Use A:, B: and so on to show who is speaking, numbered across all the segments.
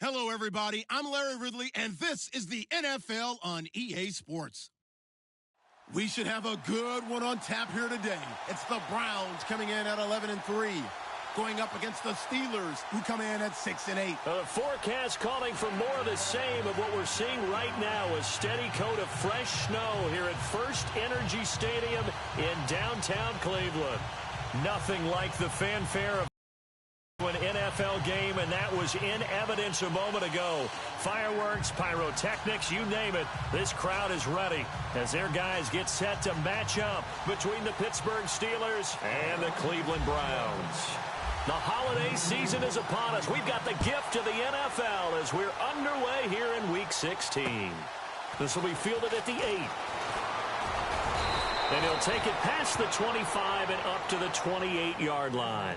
A: Hello, everybody. I'm Larry Ridley, and this is the NFL on EA Sports. We should have a good one on tap here today. It's the Browns coming in at 11-3, going up against the Steelers, who come in at 6-8.
B: The forecast calling for more of the same of what we're seeing right now, a steady coat of fresh snow here at First Energy Stadium in downtown Cleveland. Nothing like the fanfare of an NFL game, and that was in evidence a moment ago. Fireworks, pyrotechnics, you name it. This crowd is ready as their guys get set to match up between the Pittsburgh Steelers and the Cleveland Browns. The holiday season is upon us. We've got the gift of the NFL as we're underway here in Week 16. This will be fielded at the 8. And he'll take it past the 25 and up to the 28-yard line.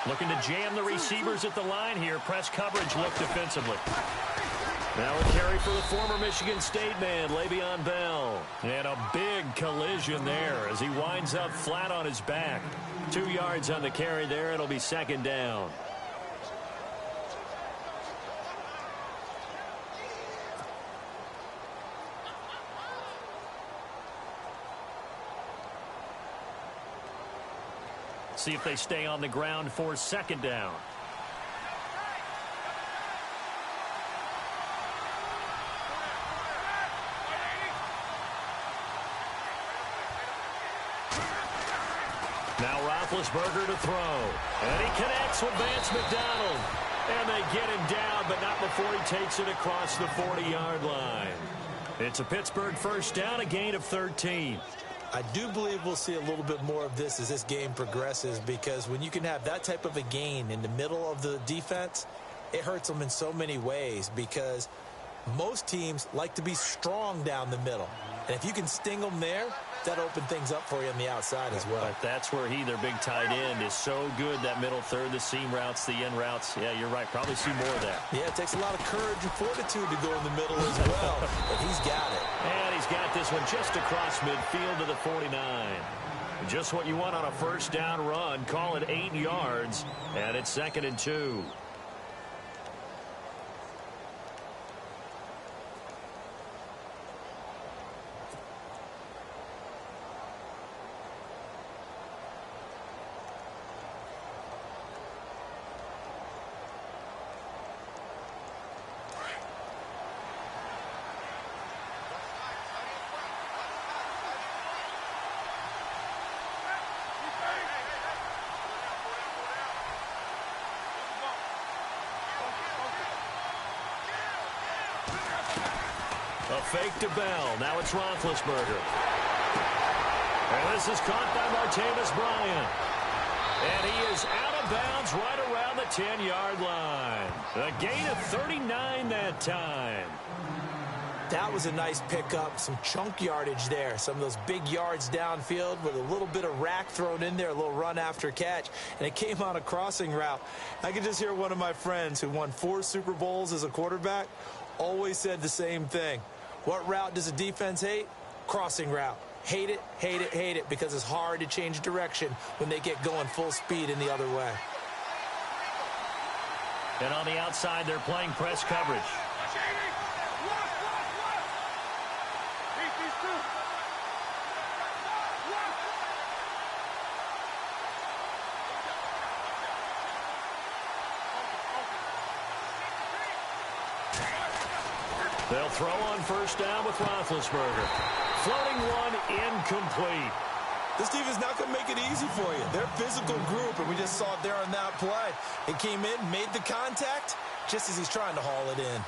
B: Looking to jam the receivers at the line here. Press coverage look defensively. Now a carry for the former Michigan State man, Le'Veon Bell. And a big collision there as he winds up flat on his back. 2 yards on the carry there. It'll be second down. See if they stay on the ground for second down. Now Roethlisberger to throw. And he connects with Vance McDonald. And they get him down, but not before he takes it across the 40-yard line. It's a Pittsburgh first down, a gain of 13.
C: I do believe we'll see a little bit more of this as this game progresses, because when you can have that type of a gain in the middle of the defense, it hurts them in so many ways, because most teams like to be strong down the middle. And if you can sting them there, that opens things up for you on the outside as well.
B: But that's where their big tight end, is so good, that middle third, the seam routes, the in routes. Yeah, you're right. Probably see more of that.
C: Yeah, it takes a lot of courage and fortitude to go in the middle as well, but he's got it.
B: And he's got this one just across midfield to the 49. Just what you want on a first down run. Call it 8 yards, and it's 2nd and 2. A fake to Bell. Now it's Roethlisberger. And this is caught by Martavis Bryant. And he is out of bounds right around the 10-yard line. A gain of 39 that time.
C: That was a nice pickup, some chunk yardage there. Some of those big yards downfield with a little bit of rack thrown in there, a little run after catch, and it came on a crossing route. I could just hear one of my friends who won 4 Super Bowls as a quarterback always said the same thing. What route does a defense hate? Crossing route. Hate it, hate it, hate it, because it's hard to change direction when they get going full speed in the other way.
B: And on the outside, they're playing press coverage. They'll throw on first down with Roethlisberger. Floating one, incomplete.
C: This team is not going to make it easy for you. They're a physical group, and we just saw it there on that play. It came in, made the contact, just as he's trying to haul it in.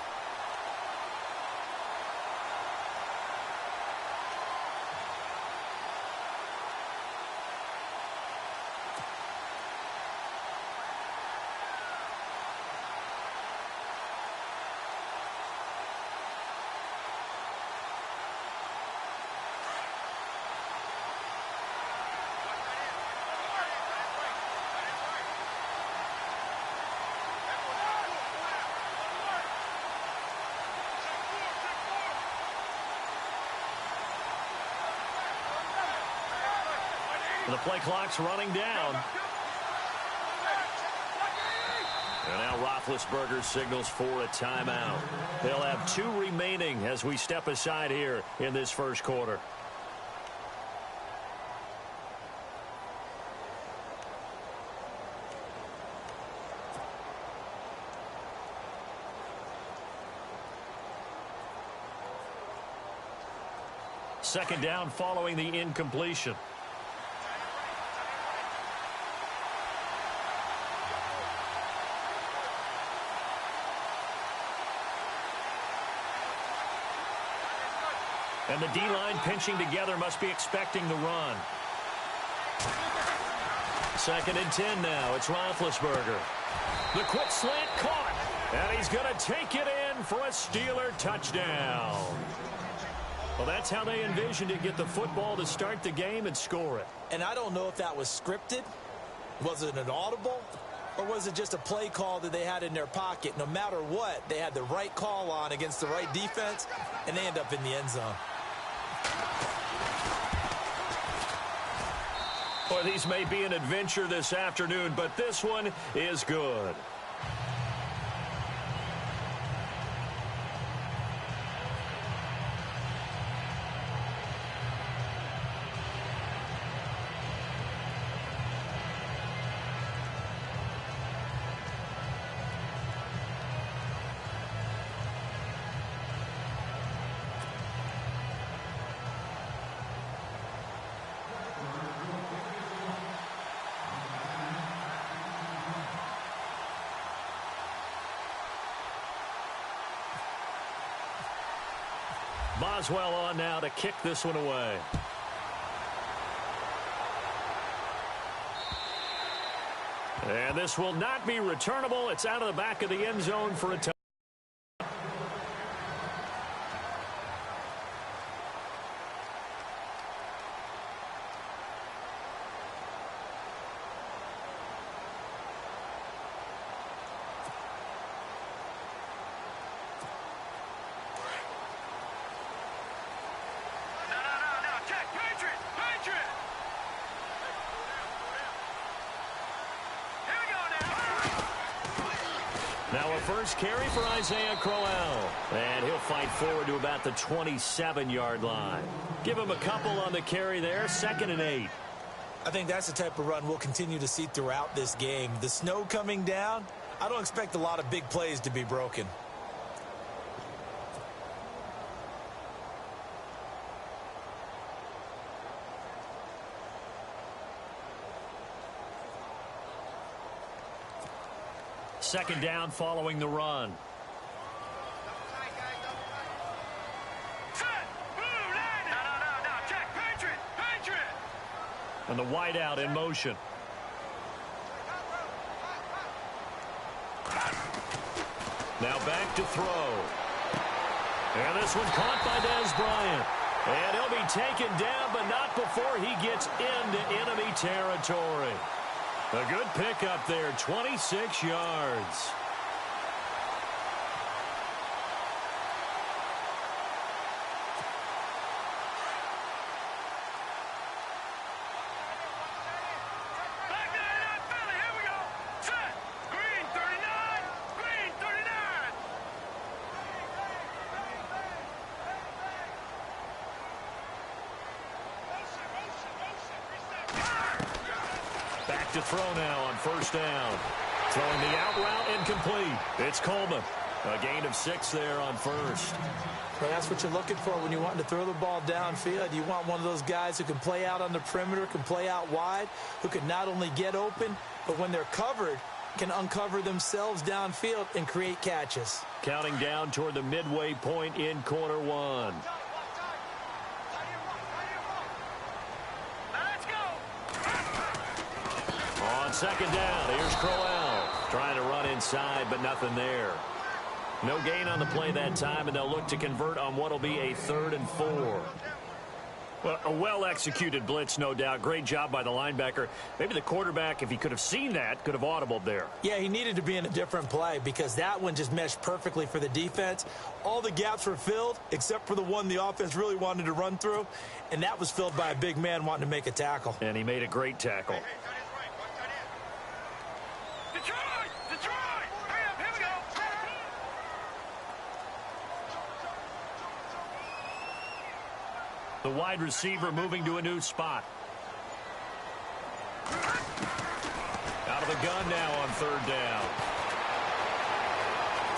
B: The play clock's running down. And now Roethlisberger signals for a timeout. They'll have 2 remaining as we step aside here in this first quarter. Second down following the incompletion. And the D-line pinching together must be expecting the run. Second and 10 now. It's Roethlisberger. The quick slant caught. And he's going to take it in for a Steeler touchdown. Well, that's how they envisioned it. Get the football to start the game and score it.
C: And I don't know if that was scripted. Was it an audible? Or was it just a play call that they had in their pocket? No matter what, they had the right call on against the right defense, and they end up in the end zone.
B: Boy, these may be an adventure this afternoon, but this one is good. Boswell on now to kick this one away. And this will not be returnable. It's out of the back of the end zone for a touchdown. Now a first carry for Isaiah Crowell. And he'll fight forward to about the 27-yard line. Give him a couple on the carry there. 2nd and 8.
C: I think that's the type of run we'll continue to see throughout this game. The snow coming down, I don't expect a lot of big plays to be broken.
B: Second down following the run. And the wideout in motion. Now back to throw. And this one caught by Dez Bryant. And he'll be taken down, but not before he gets into enemy territory. A good pickup there, 26 yards. Back to throw now on first down. Throwing the out route incomplete. It's Coleman. A gain of 6 there on first.
C: Well, that's what you're looking for when you want to throw the ball downfield. You want one of those guys who can play out on the perimeter, can play out wide, who can not only get open, but when they're covered, can uncover themselves downfield and create catches.
B: Counting down toward the midway point in quarter one. On second down, here's Crowell. Trying to run inside, but nothing there. No gain on the play that time, and they'll look to convert on what will be a 3rd and 4. Well, a well-executed blitz, no doubt. Great job by the linebacker. Maybe the quarterback, if he could have seen that, could have audibled there.
C: Yeah, he needed to be in a different play because that one just meshed perfectly for the defense. All the gaps were filled except for the one the offense really wanted to run through, and that was filled by a big man wanting to make a tackle.
B: And he made a great tackle. The wide receiver moving to a new spot. Out of the gun now on third down.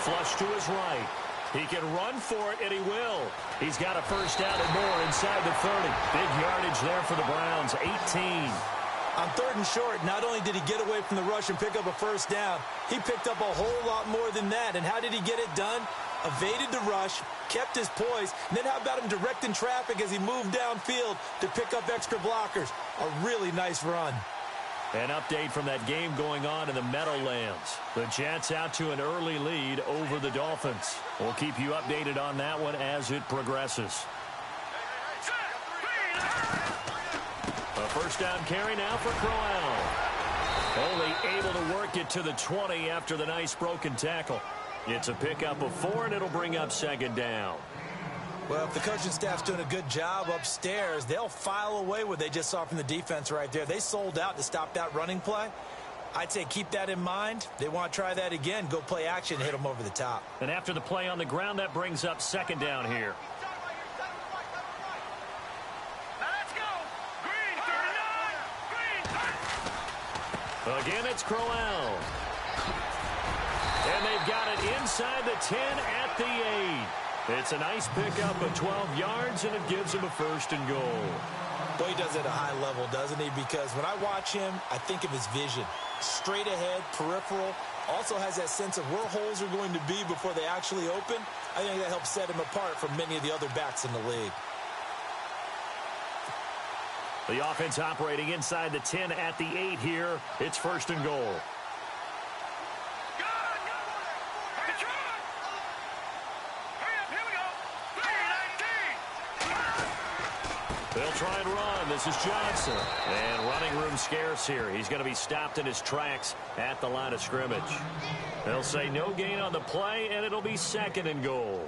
B: Flush to his right. He can run for it, and he will. He's got a first down and more inside the 30. Big yardage there for the Browns, 18.
C: On third and short, not only did he get away from the rush and pick up a first down, he picked up a whole lot more than that. And how did he get it done? Evaded the rush, kept his poise, and then how about him directing traffic as he moved downfield to pick up extra blockers? A really nice run.
B: An update from that game going on in the Meadowlands. The Jets out to an early lead over the Dolphins. We'll keep you updated on that one as it progresses. A first down carry now for Crowell. Only able to work it to the 20 after the nice broken tackle. It's a pickup of 4, and it'll bring up second down.
C: Well, if the coaching staff's doing a good job upstairs, they'll file away what they just saw from the defense right there. They sold out to stop that running play. I'd say keep that in mind. They want to try that again. Go play action, hit them over the top.
B: And after the play on the ground, that brings up second down here. Again, it's Crowell. And they've got it inside the 10 at the 8. It's a nice pickup of 12 yards, and it gives him a first and goal.
C: Boy, he does it at a high level, doesn't he? Because when I watch him, I think of his vision. Straight ahead, peripheral. Also has that sense of where holes are going to be before they actually open. I think that helps set him apart from many of the other backs in the league.
B: The offense operating inside the 10 at the 8 here. It's first and goal. They'll try and run. This is Johnson. And running room scarce here. He's going to be stopped in his tracks at the line of scrimmage. They'll say no gain on the play, and it'll be second and goal.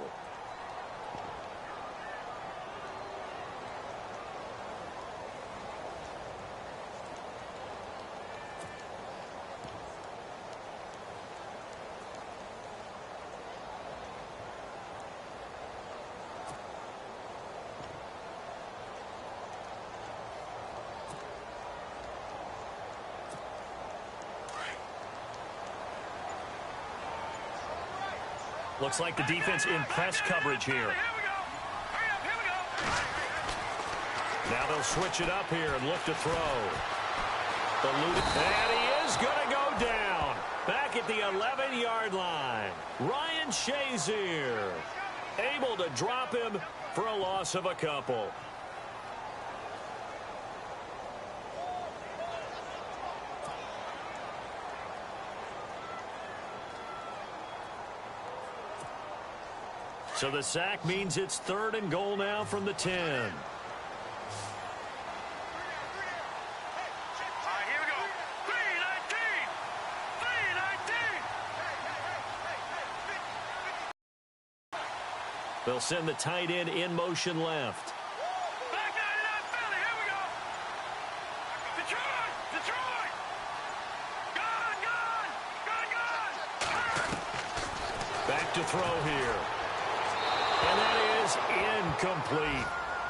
B: Looks like the defense in press coverage here. Now they'll switch it up here and look to throw. And he is going to go down. Back at the 11-yard line. Ryan Shazier able to drop him for a loss of a couple. So the sack means it's third and goal now from the 10.
D: And
B: they'll send the tight end in motion left. Back to throw here. And that is incomplete.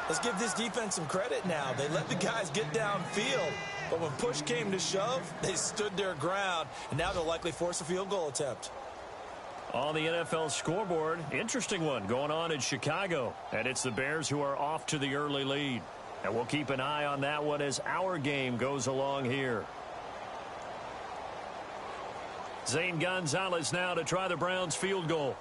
C: Let's give this defense some credit now. They let the guys get downfield, but when push came to shove, they stood their ground, and now they'll likely force a field goal attempt.
B: On the NFL scoreboard, interesting one going on in Chicago, and it's the Bears who are off to the early lead. And we'll keep an eye on that one as our game goes along here. Zane Gonzalez now to try the Browns field goal.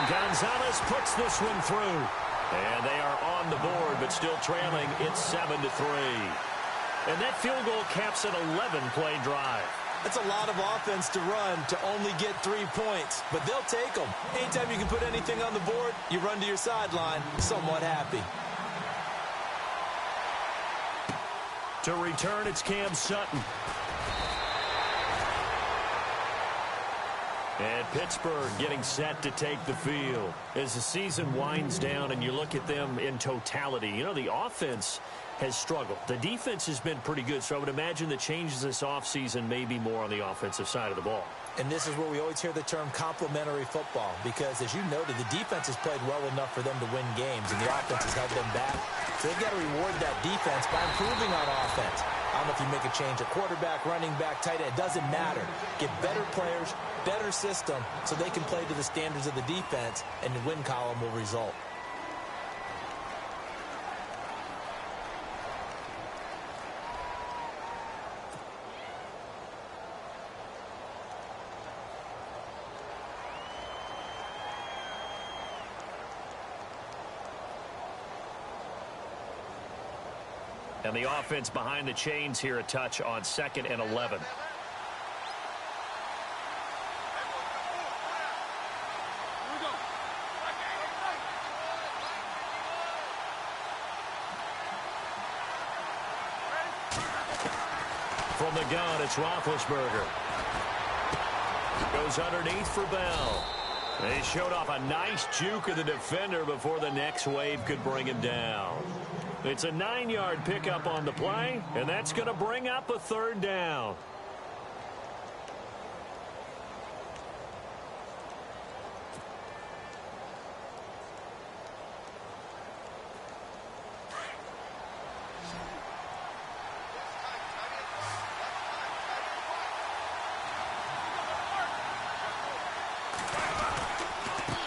B: Gonzalez puts this one through. And they are on the board, but still trailing. It's 7-3. And that field goal caps an 11-play drive.
C: That's a lot of offense to run to only get 3 points, but they'll take them. Anytime you can put anything on the board, you run to your sideline somewhat happy.
B: To return, it's Cam Sutton. And Pittsburgh getting set to take the field. As the season winds down and you look at them in totality, you know, the offense has struggled. The defense has been pretty good, so I would imagine the changes this offseason may be more on the offensive side of the ball.
C: And this is where we always hear the term complementary football, because as you noted, the defense has played well enough for them to win games, and the offense has held them back. So they've got to reward that defense by improving on offense. I don't know if you make a change at quarterback, running back, tight end. It doesn't matter. Get better players, better system, so they can play to the standards of the defense, and the win column will result.
B: And the offense behind the chains here, a touch on 2nd and 11. From the gun, it's Roethlisberger. Goes underneath for Bell. They showed off a nice juke of the defender before the next wave could bring him down. It's a 9-yard pickup on the play, and that's going to bring up a 3rd down.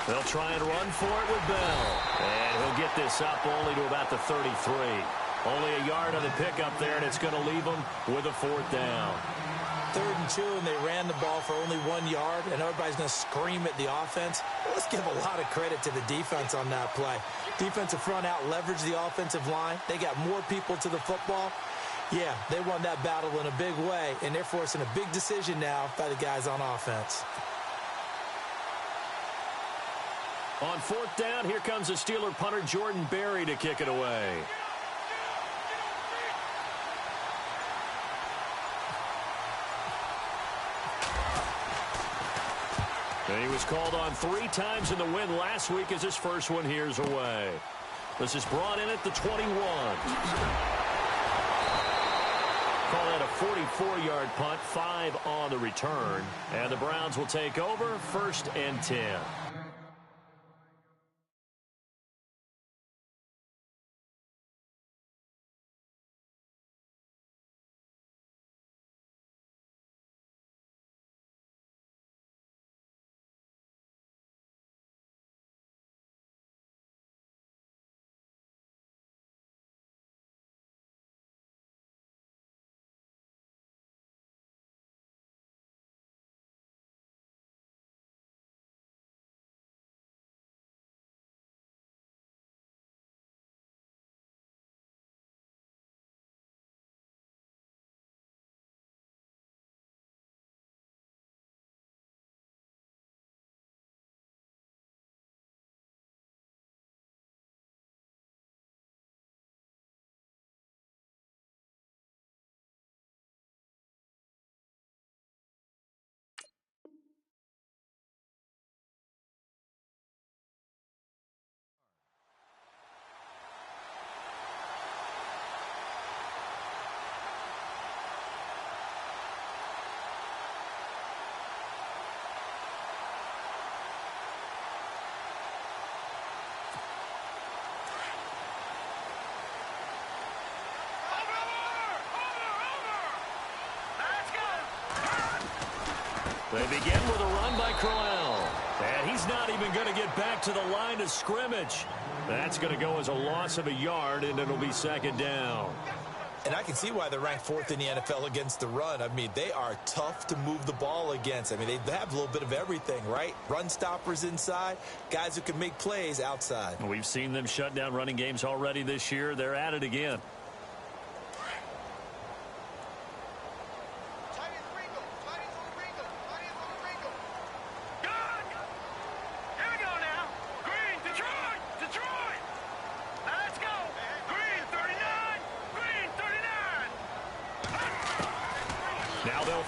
B: They'll try and run for it with Bell. And he'll get this up only to about the 33. Only a yard on the pickup there, and it's going to leave them with a 4th down.
C: 3rd and 2, and they ran the ball for only 1 yard, and everybody's going to scream at the offense. Let's give a lot of credit to the defense on that play. Defensive front out leveraged the offensive line. They got more people to the football. Yeah, they won that battle in a big way, and they're forcing a big decision now by the guys on offense.
B: On 4th down, here comes the Steeler punter Jordan Berry to kick it away. And he was called on 3 times in the win last week as his first one here's away. This is brought in at the 21. Call that a 44-yard punt, 5 on the return. And the Browns will take over, 1st and 10. They begin with a run by Crowell. And he's not even going to get back to the line of scrimmage. That's going to go as a loss of a yard, and it'll be 2nd down.
C: And I can see why they're ranked 4th in the NFL against the run. I mean, they are tough to move the ball against. I mean, they have a little bit of everything, right? Run stoppers inside, guys who can make plays outside.
B: We've seen them shut down running games already this year. They're at it again.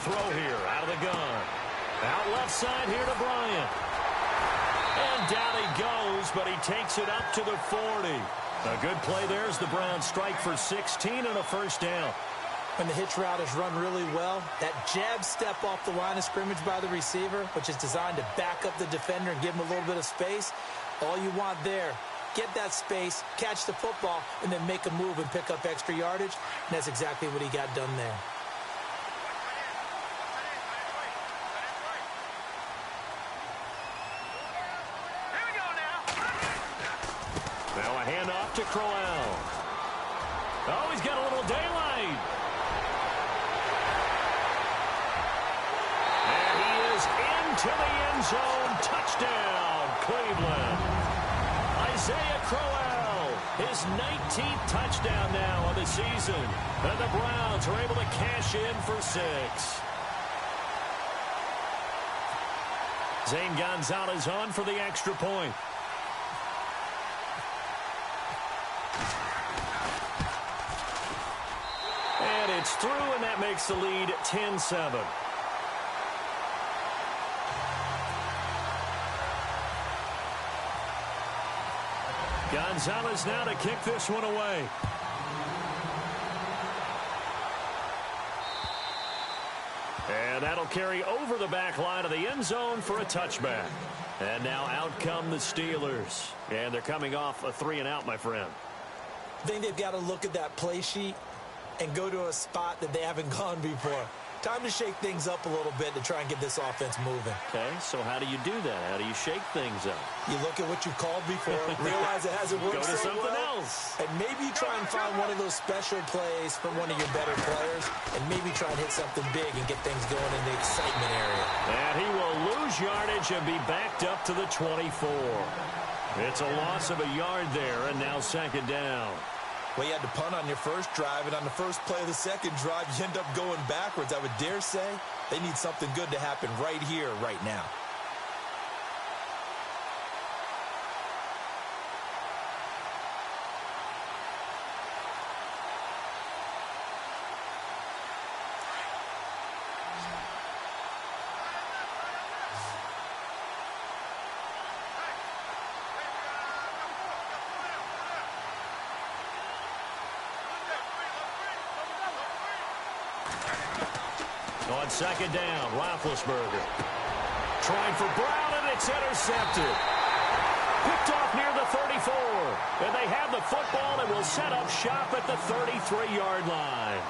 B: throw here out of the gun. Out left side here to Bryant. And down he goes, but he takes it up to the 40. A good play there as the Browns strike for 16 and a first down.
C: When the hitch route is run really well, that jab step off the line of scrimmage by the receiver, which is designed to back up the defender and give him a little bit of space, all you want there, get that space, catch the football, and then make a move and pick up extra yardage. And that's exactly what he got done there.
B: Now a handoff to Crowell. Oh, he's got a little daylight. And he is into the end zone. Touchdown, Cleveland. Isaiah Crowell, his 19th touchdown now of the season. And the Browns are able to cash in for 6. Zane Gonzalez on for the extra point. And it's through, and that makes the lead 10-7. Gonzalez now to kick this one away. And that'll carry over the back line of the end zone for a touchback. And now out come the Steelers. And they're coming off a 3-and-out, my friend.
C: I think they've got to look at that play sheet and go to a spot that they haven't gone before. Time to shake things up a little bit to try and get this offense moving.
B: Okay, so how do you do that? How do you shake things up?
C: You look at what you called before, realize it hasn't worked
B: Go to
C: so
B: something
C: well,
B: else.
C: and maybe try and find one of those special plays from one of your better players, and maybe try and hit something big and get things going in the excitement area.
B: And he will lose yardage and be backed up to the 24. It's a loss of a yard there, and now second down.
C: Well, you had to punt on your first drive, and on the first play of the second drive, you end up going backwards. I would dare say they need something good to happen right here, right now.
B: On second down, Roethlisberger. Trying for Brown, and it's intercepted. Picked off near the 34. And they have the football and will set up shop at the 33-yard line.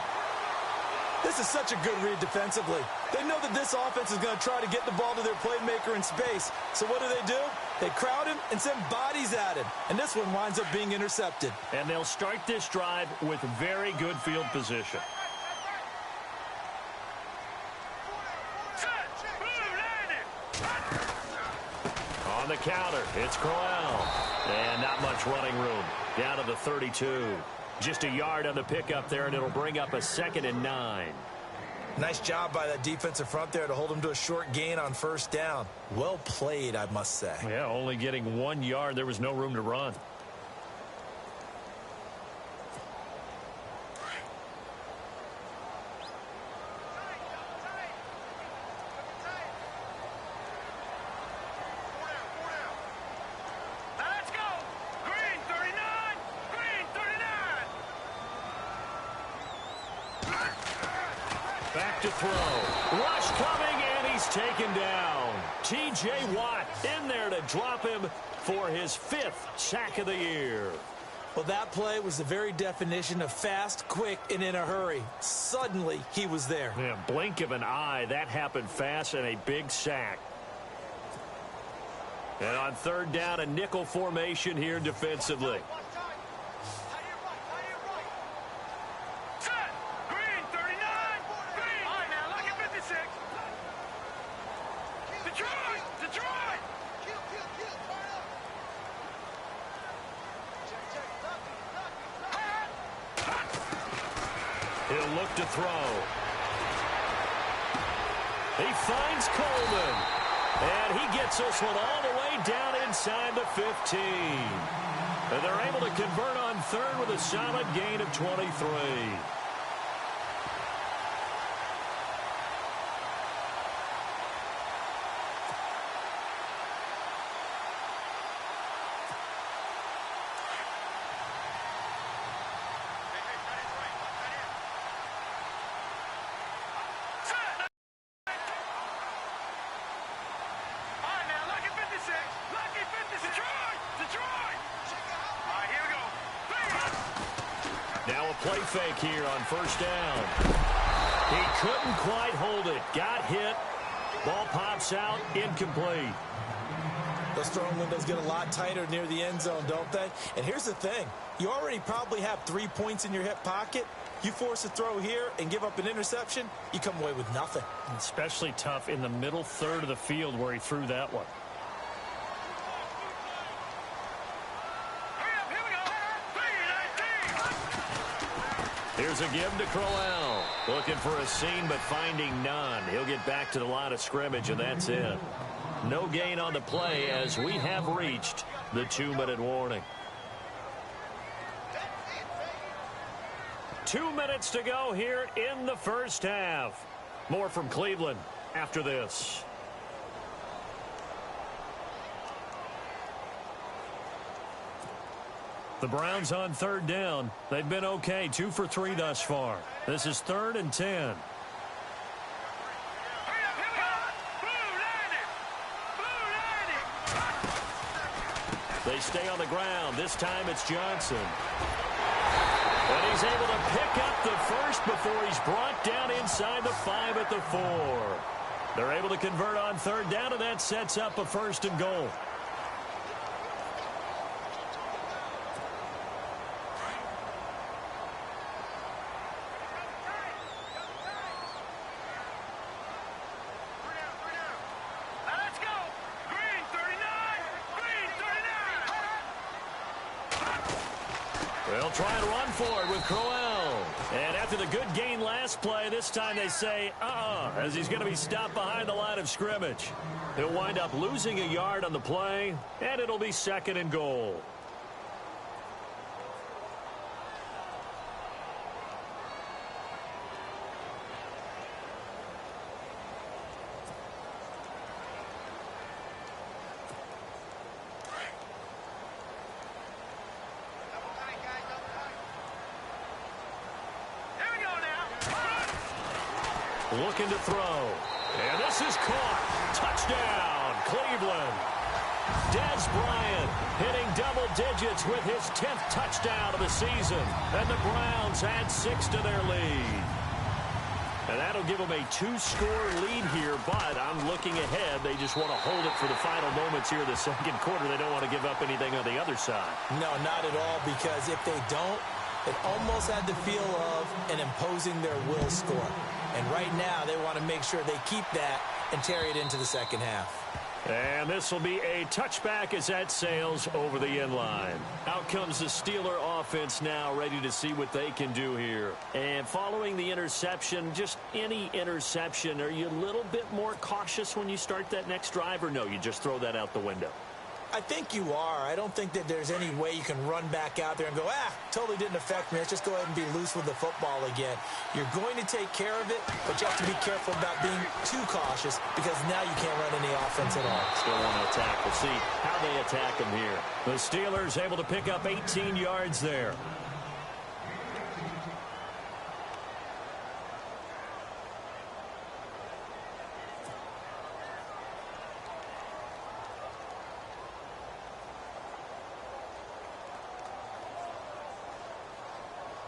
C: This is such a good read defensively. They know that this offense is going to try to get the ball to their playmaker in space. So what do? They crowd him and send bodies at him. And this one winds up being intercepted.
B: And they'll start this drive with very good field position. On the counter, it's Crowell. And not much running room. Down to the 32. Just a yard on the pickup there, and it'll bring up a 2nd and 9.
C: Nice job by that defensive front there to hold him to a short gain on first down. Well played, I must say.
B: Yeah, only getting 1 yard. There was no room to run. Back to throw. Rush coming, and he's taken down. T.J. Watt in there to drop him for his 5th sack of the year.
C: Well, that play was the very definition of fast, quick, and in a hurry. Suddenly, he was there.
B: Yeah, blink of an eye. That happened fast, and a big sack. And on third down, a nickel formation here defensively. He'll look to throw. He finds Coleman. And he gets this one all the way down inside the 15. And they're able to convert on third with a solid gain of 23. Now a play fake here on first down. He couldn't quite hold it. Got hit. Ball pops out. Incomplete.
C: Those throwing windows get a lot tighter near the end zone, don't they? And here's the thing. You already probably have 3 points in your hip pocket. You force a throw here and give up an interception, you come away with nothing.
B: Especially tough in the middle third of the field where he threw that one. Here's a give to Crowell. Looking for a seam, but finding none. He'll get back to the line of scrimmage, and that's it. No gain on the play as we have reached the 2-minute warning. 2 minutes to go here in the first half. More from Cleveland after this. The Browns on third down. They've been okay, 2 for 3 thus far. This is 3rd and 10. They stay on the ground. This time it's Johnson. And he's able to pick up the first before he's brought down inside the 5 at the 4. They're able to convert on third down, and that sets up a 1st and goal. They'll try and run for it with Crowell. And after the good gain last play, this time they say, as he's going to be stopped behind the line of scrimmage. He'll wind up losing a yard on the play, and it'll be 2nd and goal. Looking to throw. And this is caught. Touchdown, Cleveland. Dez Bryant hitting double digits with his 10th touchdown of the season. And the Browns add 6 to their lead. And that'll give them a 2-score lead here, but I'm looking ahead. They just want to hold it for the final moments here in the second quarter. They don't want to give up anything on the other side.
C: No, not at all, because if they don't, it almost had the feel of an imposing their will score. And right now, they want to make sure they keep that and carry it into the second half.
B: And this will be a touchback as that sails over the end line. Out comes the Steeler offense now, ready to see what they can do here. And following the interception, just any interception, are you a little bit more cautious when you start that next drive, or no, you just throw that out the window?
C: I think you are. I don't think that there's any way you can run back out there and go, totally didn't affect me. Let's just go ahead and be loose with the football again. You're going to take care of it, but you have to be careful about being too cautious because now you can't run any offense at all.
B: Still want to attack. We'll see how they attack them here. The Steelers able to pick up 18 yards there.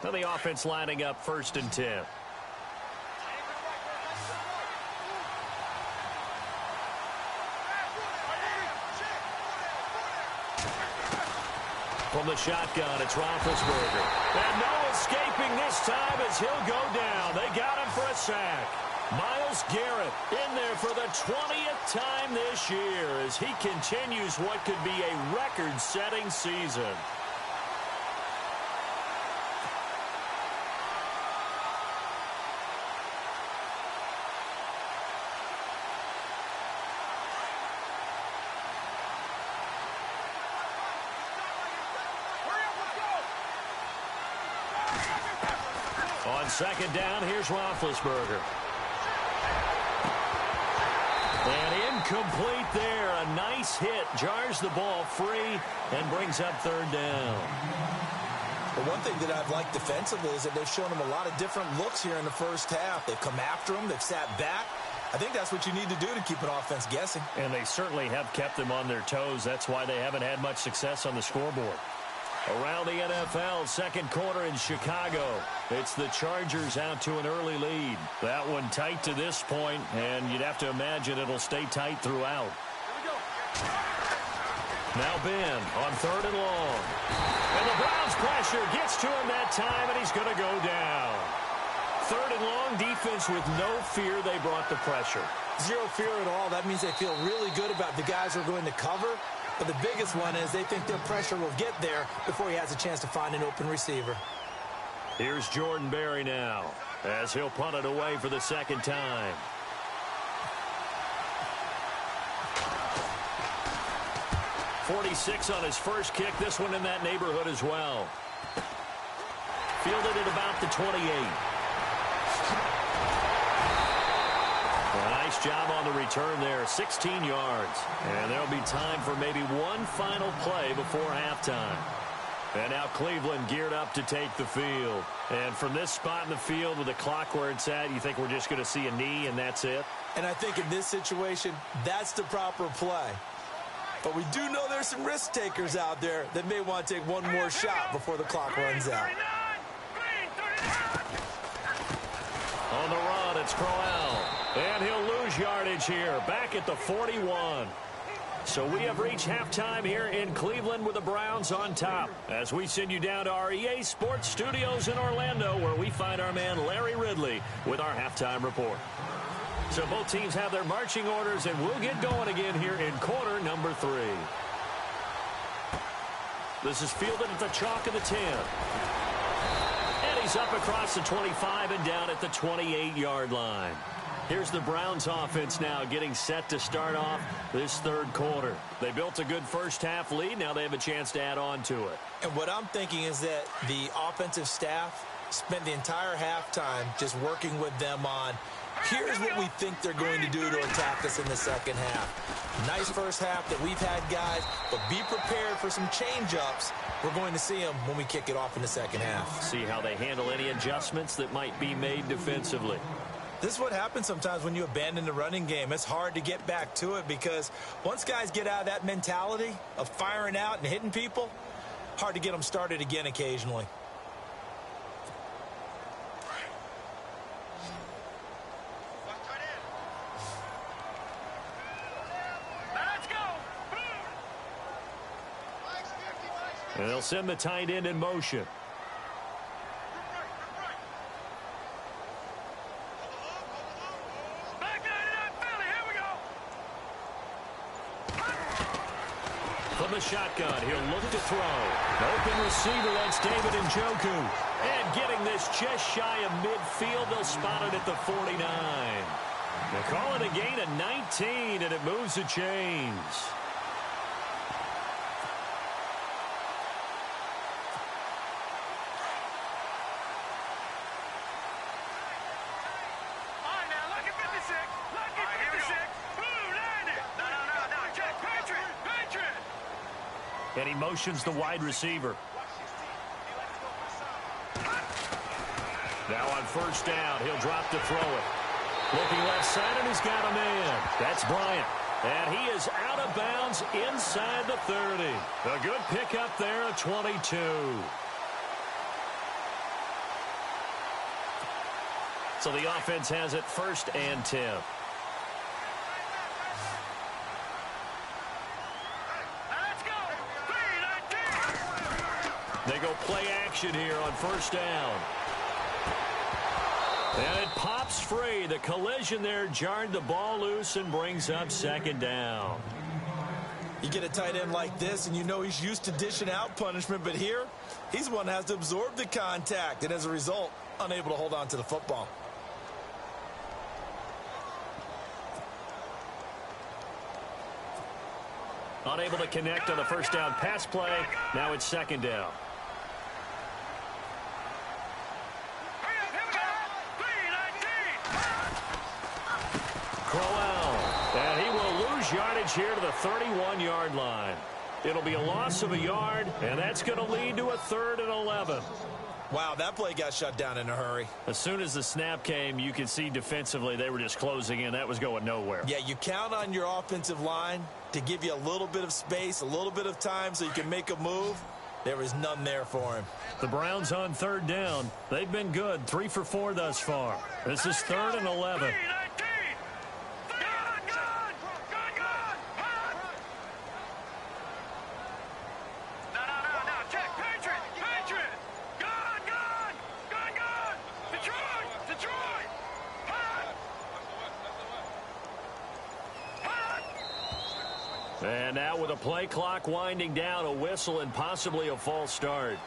B: Now the offense lining up 1st and 10. From the shotgun, it's Roethlisberger. And no escaping this time as he'll go down. They got him for a sack. Myles Garrett in there for the 20th time this year as he continues what could be a record-setting season. On 2nd down, here's Roethlisberger. And incomplete there. A nice hit. Jars the ball free and brings up 3rd down.
C: But one thing that I've liked defensively is that they've shown them a lot of different looks here in the first half. They've come after them. They've sat back. I think that's what you need to do to keep an offense guessing.
B: And they certainly have kept them on their toes. That's why they haven't had much success on the scoreboard. Around the NFL, second quarter in Chicago. It's the Chargers out to an early lead. That one tight to this point, and you'd have to imagine it'll stay tight throughout. Now Ben on 3rd and long. And the Browns pressure gets to him that time, and he's going to go down. 3rd and long, defense with no fear. They brought the pressure.
C: Zero fear at all. That means they feel really good about the guys who are going to cover. But the biggest one is they think their pressure will get there before he has a chance to find an open receiver.
B: Here's Jordan Berry now as he'll punt it away for the second time. .46 on his first kick. This one in that neighborhood as well. Fielded at about the 28. A nice job on the return there, 16 yards. And there'll be time for maybe one final play before halftime. And now Cleveland geared up to take the field. And from this spot in the field with the clock where it's at, you think we're just going to see a knee and that's it?
C: And I think in this situation, that's the proper play. But we do know there's some risk takers out there that may want to take one more shot before the clock runs out.
B: On the run, it's Crowell. And he'll lose yardage here, back at the 41. So we have reached halftime here in Cleveland with the Browns on top. As we send you down to our EA Sports Studios in Orlando, where we find our man Larry Ridley with our halftime report. So both teams have their marching orders, and we'll get going again here in quarter number 3. This is fielded at the chalk of the 10. And he's up across the 25 and down at the 28-yard line. Here's the Browns offense now getting set to start off this third quarter. They built a good first half lead. Now they have a chance to add on to it.
C: And what I'm thinking is that the offensive staff spent the entire halftime just working with them on, here's what we think they're going to do to attack us in the second half. Nice first half that we've had, guys, but be prepared for some change-ups. We're going to see them when we kick it off in the second half.
B: See how they handle any adjustments that might be made defensively.
C: This is what happens sometimes when you abandon the running game. It's hard to get back to it because once guys get out of that mentality of firing out and hitting people, hard to get them started again occasionally.
B: And they'll send the tight end in motion. From the shotgun, he'll look to throw. Open receiver, that's David Njoku. And getting this just shy of midfield, they'll spot it at the 49. They call it a gain of 19, and it moves the chains. And he motions the wide receiver. Now on first down, he'll drop to throw it. Looking left side, and he's got a man. That's Bryant. And he is out of bounds inside the 30. A good pickup there at 22. So the offense has it 1st and 10. They go play action here on first down. And it pops free. The collision there jarred the ball loose and brings up 2nd down.
C: You get a tight end like this, and you know he's used to dishing out punishment, but here, he's the one that has to absorb the contact, and as a result, unable to hold on to the football.
B: Unable to connect on the first down pass play. Now it's 2nd down. Crowell, and he will lose yardage here to the 31-yard line. It'll be a loss of a yard, and that's going to lead to a 3rd and 11.
C: Wow, that play got shut down in a hurry.
B: As soon as the snap came, you could see defensively they were just closing in. That was going nowhere.
C: Yeah, you count on your offensive line to give you a little bit of space, a little bit of time so you can make a move. There was none there for him.
B: The Browns on third down. They've been good, 3 for 4 thus far. This is 3rd and 11. And now with a play clock winding down, a whistle and possibly a false start.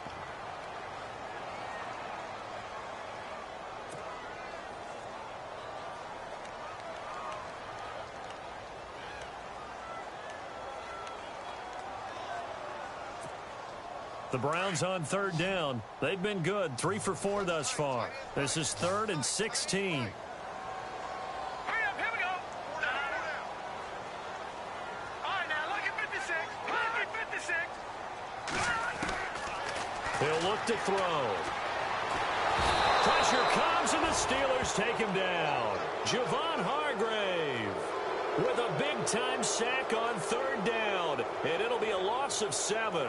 B: The Browns on third down. They've been good, 3 for 4 thus far. This is 3rd and 16. He'll look to throw. Pressure comes, and the Steelers take him down. Javon Hargrave with a big-time sack on third down, and it'll be a loss of 7.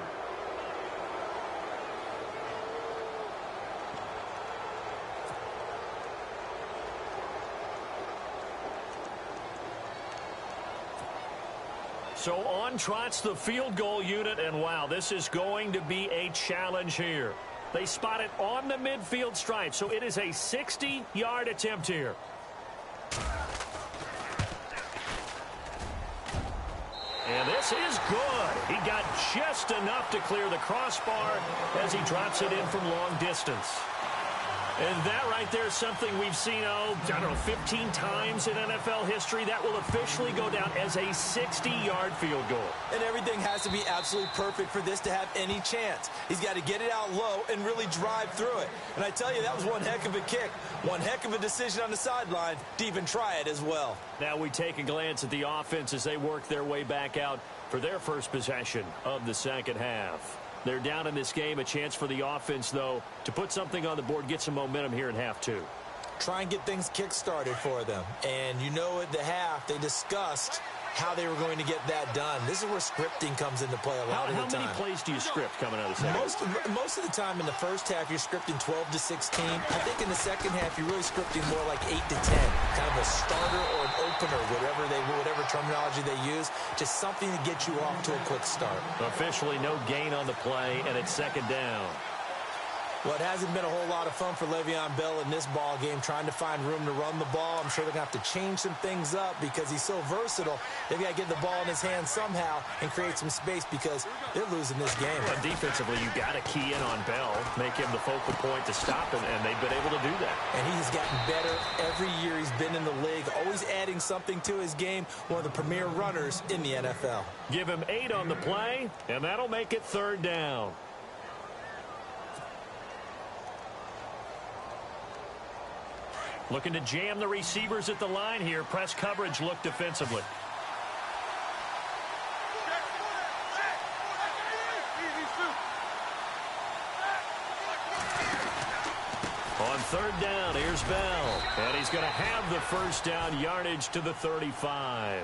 B: So on trots the field goal unit, and wow, this is going to be a challenge here. They spot it on the midfield stripe, so it is a 60-yard attempt here. And this is good. He got just enough to clear the crossbar as he drops it in from long distance. And that right there is something we've seen, I don't know, 15 times in NFL history. That will officially go down as a 60-yard field goal.
C: And everything has to be absolutely perfect for this to have any chance. He's got to get it out low and really drive through it. And I tell you, that was one heck of a kick. One heck of a decision on the sideline to even try it as well.
B: Now we take a glance at the offense as they work their way back out for their first possession of the second half. They're down in this game. A chance for the offense, though, to put something on the board, get some momentum here in half 2.
C: Try and get things kick-started for them. And you know at the half, they discussed how they were going to get that done. This is where scripting comes into play a lot of the time.
B: How many plays do you script coming out of the second?
C: Most of the time in the first half, you're scripting 12 to 16. I think in the second half, you're really scripting more like 8 to 10. Kind of a starter or an opener, whatever terminology they use. Just something to get you off to a quick start.
B: Officially no gain on the play, and it's second down.
C: Well, it hasn't been a whole lot of fun for Le'Veon Bell in this ball game, trying to find room to run the ball. I'm sure they're going to have to change some things up because he's so versatile. They've got to get the ball in his hands somehow and create some space because they're losing this game.
B: But defensively, you got to key in on Bell, make him the focal point to stop him, and they've been able to do that.
C: And he has gotten better every year he's been in the league, always adding something to his game, one of the premier runners in the NFL.
B: Give him 8 on the play, and that'll make it third down. Looking to jam the receivers at the line here. Press coverage look defensively. On third down, here's Bell. And he's going to have the first down yardage to the 35.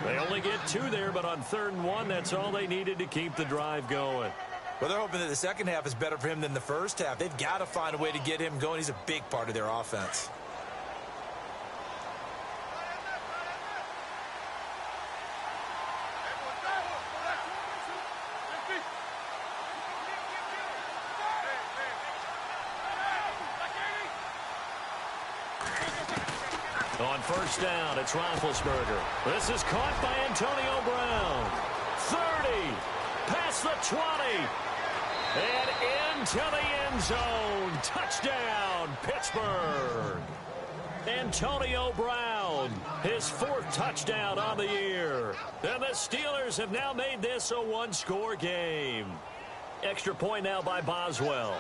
B: They only get 2 there, but on 3rd and 1, that's all they needed to keep the drive going.
C: Well, they're hoping that the second half is better for him than the first half. They've got to find a way to get him going. He's a big part of their offense.
B: On first down, it's Roethlisberger. This is caught by Antonio Brown. 30, past the 20, and into the end zone. Touchdown, Pittsburgh. Antonio Brown, his 4th touchdown on the year. And the Steelers have now made this a 1-score game. Extra point now by Boswell.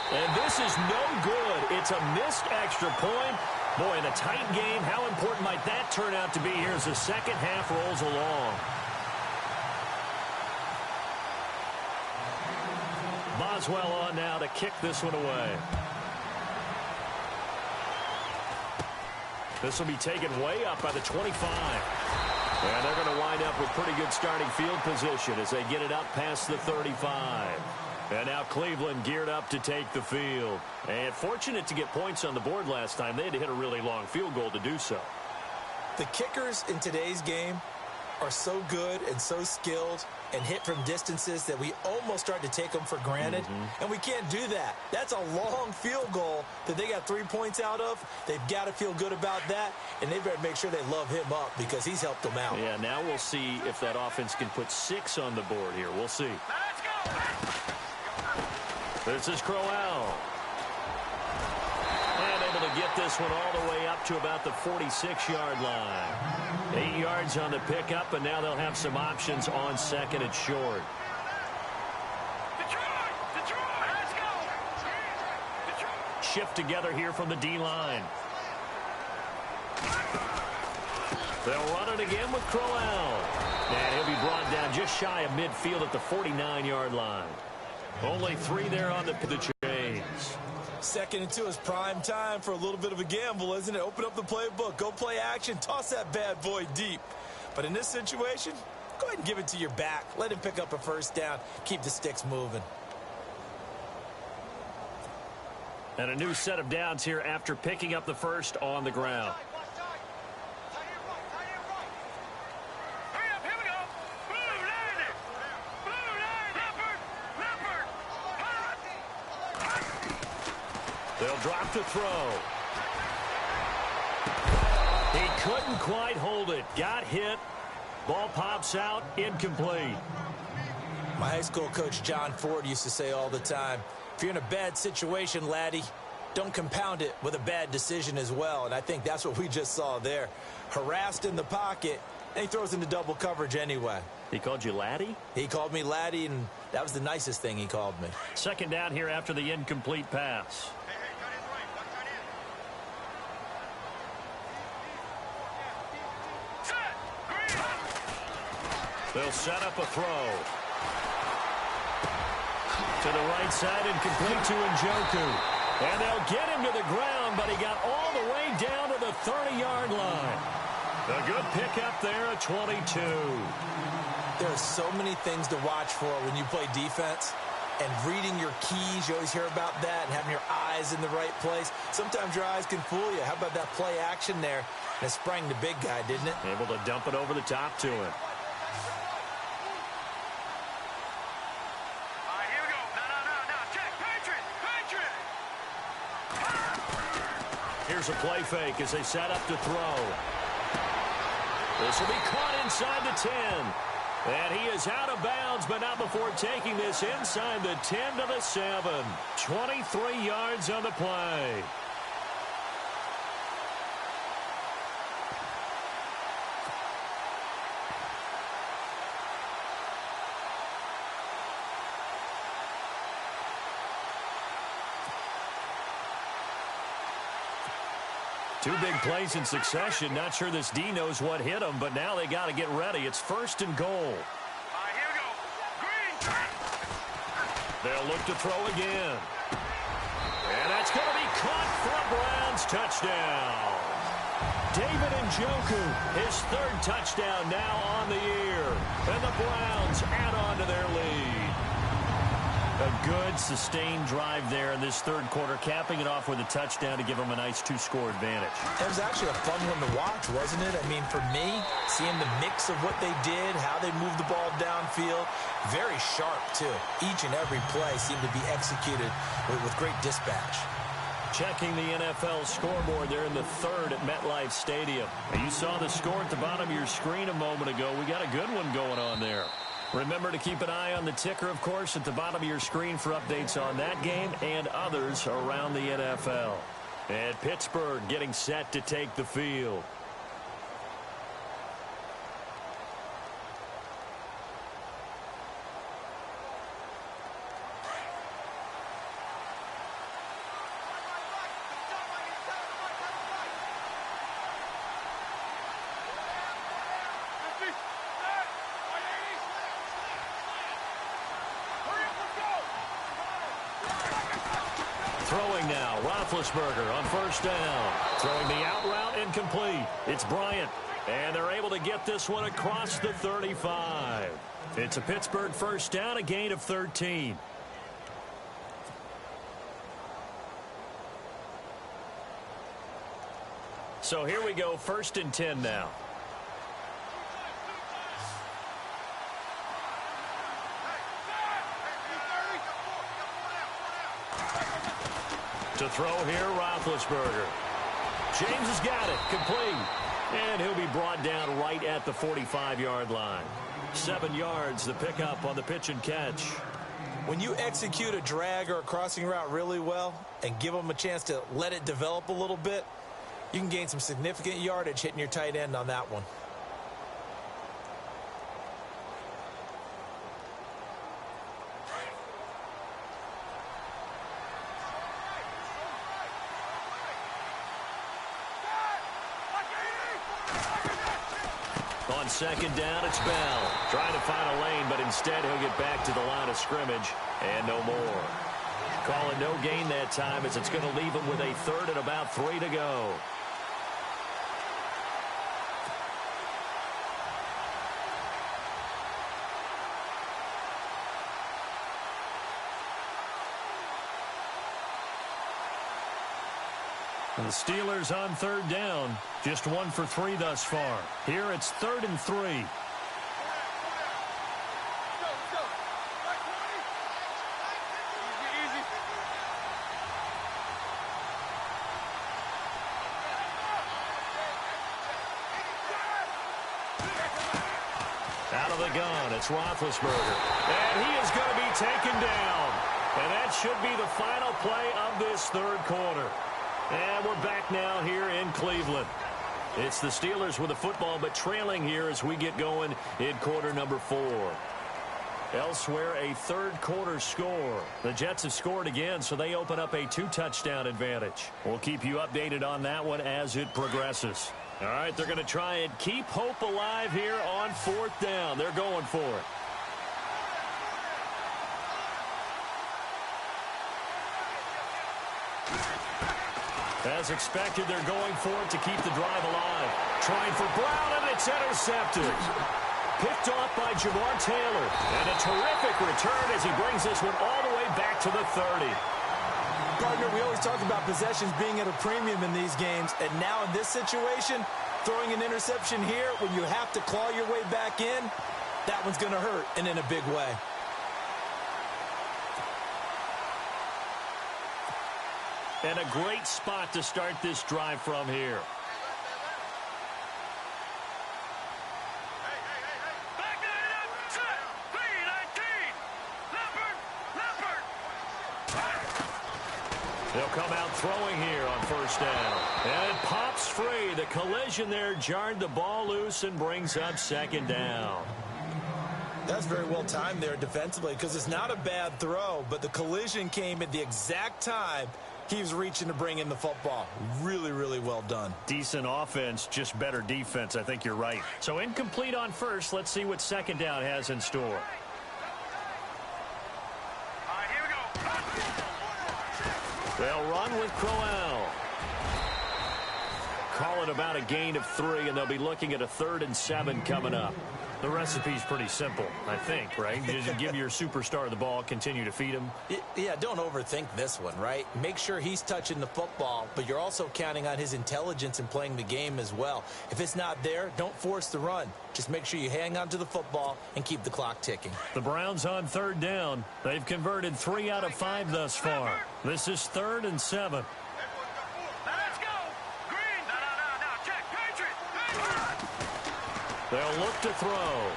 B: And this is no good. It's a missed extra point. Boy, in a tight game, how important might that turn out to be here as the second half rolls along? Boswell on now to kick this one away. This will be taken way up by the 25. And they're going to wind up with pretty good starting field position as they get it up past the 35. And now Cleveland geared up to take the field. And fortunate to get points on the board last time. They had to hit a really long field goal to do so.
C: The kickers in today's game are so good and so skilled and hit from distances that we almost start to take them for granted. And we can't do that. That's a long field goal that they got 3 points out of. They've got to feel good about that, and they better make sure they love him up because he's helped them out.
B: Yeah, now we'll see if that offense can put 6 on the board here. We'll see. This is Crowell. And able to get this one all the way up to about the 46-yard line. 8 yards on the pickup, and now they'll have some options on second and short.
D: Detroit, let's go.
B: Shift together here from the D-line. They'll run it again with Crowell. And he'll be brought down just shy of midfield at the 49-yard line. Only 3 there on the chains.
C: 2nd and 2 is prime time for a little bit of a gamble, isn't it? Open up the playbook, go play action, toss that bad boy deep. But in this situation, go ahead and give it to your back. Let him pick up a first down. Keep the sticks moving.
B: And a new set of downs here after picking up the first on the ground. They'll drop to throw. He couldn't quite hold it. Got hit. Ball pops out. Incomplete.
C: My high school coach, John Ford, used to say all the time, if you're in a bad situation, laddie, don't compound it with a bad decision as well. And I think that's what we just saw there. Harassed in the pocket, and he throws into double coverage anyway.
B: He called you laddie?
C: He called me laddie, and that was the nicest thing he called me.
B: 2nd down here after the incomplete pass. They'll set up a throw. To the right side and complete to Njoku. And they'll get him to the ground, but he got all the way down to the 30-yard line. A good pickup there at 22.
C: There are so many things to watch for when you play defense. And reading your keys, you always hear about that, and having your eyes in the right place. Sometimes your eyes can fool you. How about that play action there? And it sprang the big guy, didn't it?
B: Able to dump it over the top to him. Here's a play fake as they set up to throw. This will be caught inside the 10. And he is out of bounds, but not before taking this inside the 10 to the 7. 23 yards on the play. Two big plays in succession. Not sure this D knows what hit him, but now they got to get ready. It's 1st and goal.
D: Here we go. Green.
B: They'll look to throw again. And that's going to be caught for a Browns touchdown. David Njoku, his 3rd touchdown now on the year. And the Browns add on to their lead. A good, sustained drive there in this 3rd quarter, capping it off with a touchdown to give them a nice 2-score advantage.
C: It was actually a fun one to watch, wasn't it? I mean, for me, seeing the mix of what they did, how they moved the ball downfield, very sharp, too. Each and every play seemed to be executed with great dispatch.
B: Checking the NFL scoreboard there in the 3rd at MetLife Stadium. You saw the score at the bottom of your screen a moment ago. We got a good one going on there. Remember to keep an eye on the ticker, of course, at the bottom of your screen for updates on that game and others around the NFL. And Pittsburgh getting set to take the field. Throwing now, Roethlisberger on first down. Throwing the out route incomplete. It's Bryant. And they're able to get this one across the 35. It's a Pittsburgh first down, a gain of 13. So here we go, 1st and 10 now. To throw here, Roethlisberger. James has got it, complete. And he'll be brought down right at the 45-yard line. 7 yards, the pickup on the pitch and catch.
C: When you execute a drag or a crossing route really well and give them a chance to let it develop a little bit, you can gain some significant yardage hitting your tight end on that one.
B: On 2nd down, it's Bell. Trying to find a lane, but instead he'll get back to the line of scrimmage and no more. Calling no gain that time as it's going to leave him with a 3rd and about 3 to go. The Steelers on 3rd down. Just 1 for 3 thus far. Here it's 3rd and 3. Out of the gun, it's Roethlisberger. And he is going to be taken down. And that should be the final play of this 3rd quarter. And we're back now here in Cleveland. It's the Steelers with the football, but trailing here as we get going in quarter number 4. Elsewhere, a 3rd quarter score. The Jets have scored again, so they open up a 2-touchdown advantage. We'll keep you updated on that one as it progresses. All right, they're going to try and keep hope alive here on 4th down. They're going for it. As expected, they're going for it to keep the drive alive. Trying for Brown, and it's intercepted. Picked off by Jamar Taylor. And a terrific return as he brings this one all the way back to the 30.
C: Partner, we always talk about possessions being at a premium in these games. And now in this situation, throwing an interception here when you have to claw your way back in, that one's going to hurt, and in a big way.
B: And a great spot to start this drive from here.
D: Back it up, set, B-19, Leopard.
B: They'll come out throwing here on 1st down. And it pops free. The collision there jarred the ball loose and brings up 2nd down.
C: That's very well timed there defensively because it's not a bad throw, but the collision came at the exact time he was reaching to bring in the football. Really, really well done.
B: Decent offense, just better defense. I think you're right. So incomplete on 1st. Let's see what 2nd down has in store.
D: All right, here we go.
B: They'll run with Crowell. Call it about a gain of 3, and they'll be looking at a 3rd and 7 coming up. The recipe's pretty simple, I think, right? You just give your superstar the ball, continue to feed him.
C: Yeah, don't overthink this one, right? Make sure he's touching the football, but you're also counting on his intelligence in playing the game as well. If it's not there, don't force the run. Just make sure you hang on to the football and keep the clock ticking.
B: The Browns on 3rd down. They've converted 3 out of 5 thus far. This is 3rd and 7.
D: Let's go. Green. No. Check. Patriot.
B: They'll look to throw.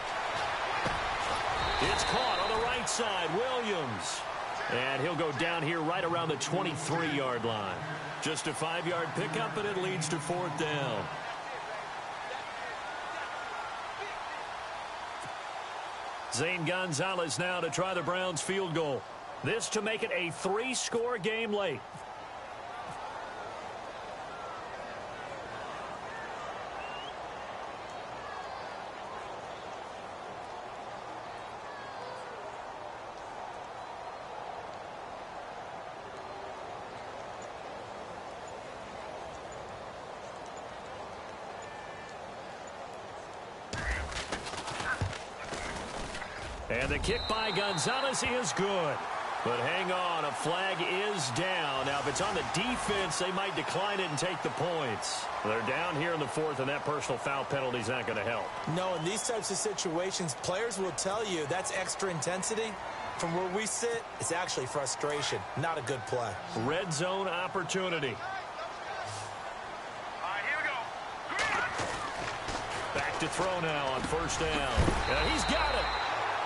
B: It's caught on the right side. Williams. And he'll go down here right around the 23-yard line. Just a 5-yard pickup, and it leads to 4th down. Zane Gonzalez now to try the Browns field goal. This to make it a 3-score game late. And the kick by Gonzalez is good. But hang on, a flag is down. Now, if it's on the defense, they might decline it and take the points. They're down here in the fourth, and that personal foul penalty is not going to help.
C: No, in these types of situations, players will tell you that's extra intensity. From where we sit, it's actually frustration. Not a good play.
B: Red zone opportunity.
D: All right, here we go.
B: Back to throw now on first down. And he's got it.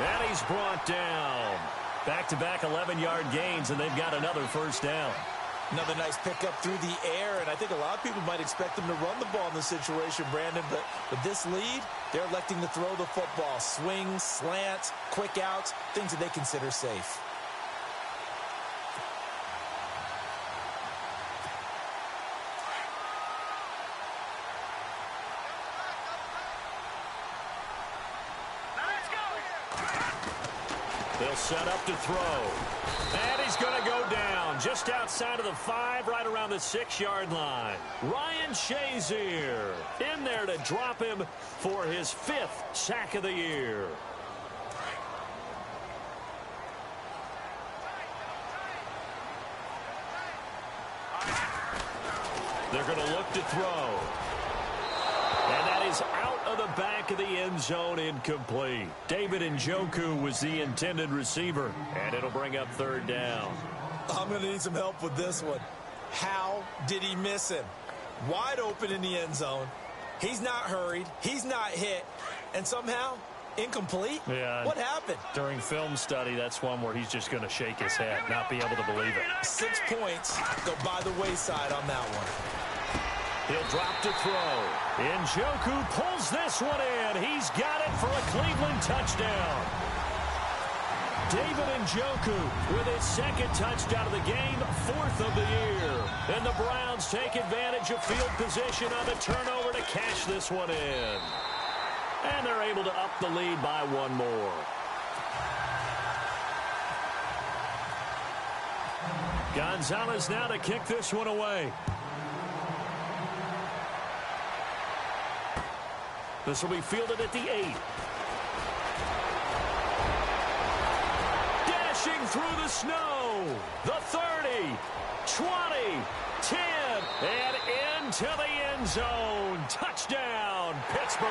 B: And he's brought down. Back-to-back 11-yard gains, and they've got another first down.
C: Another nice pickup through the air, and I think a lot of people might expect them to run the ball in this situation, Brandon, but with this lead, they're electing to throw the football. Swings, slants, quick outs, things that they consider safe.
B: They'll set up to throw. And he's going to go down just outside of the 5, right around the 6-yard line. Ryan Shazier in there to drop him for his 5th sack of the year. They're going to look to throw. And that is out of the back of the end zone, incomplete. David Njoku was the intended receiver, and it'll bring up third down.
C: I'm going to need some help with this one. How did he miss him? Wide open in the end zone. He's not hurried. He's not hit. And somehow, incomplete?
B: Yeah.
C: What happened?
B: During film study, that's one where he's just going to shake his head, not be able to believe it.
C: 6 points go by the wayside on that one.
B: He'll drop to throw. Njoku pulls this one in. He's got it for a Cleveland touchdown. David Njoku with his 2nd touchdown of the game, 4th of the year. And the Browns take advantage of field position on the turnover to cash this one in. And they're able to up the lead by 1 more. Gonzalez now to kick this one away. This will be fielded at the 8. Dashing through the snow. The 30, 20, 10, and into the end zone. Touchdown, Pittsburgh.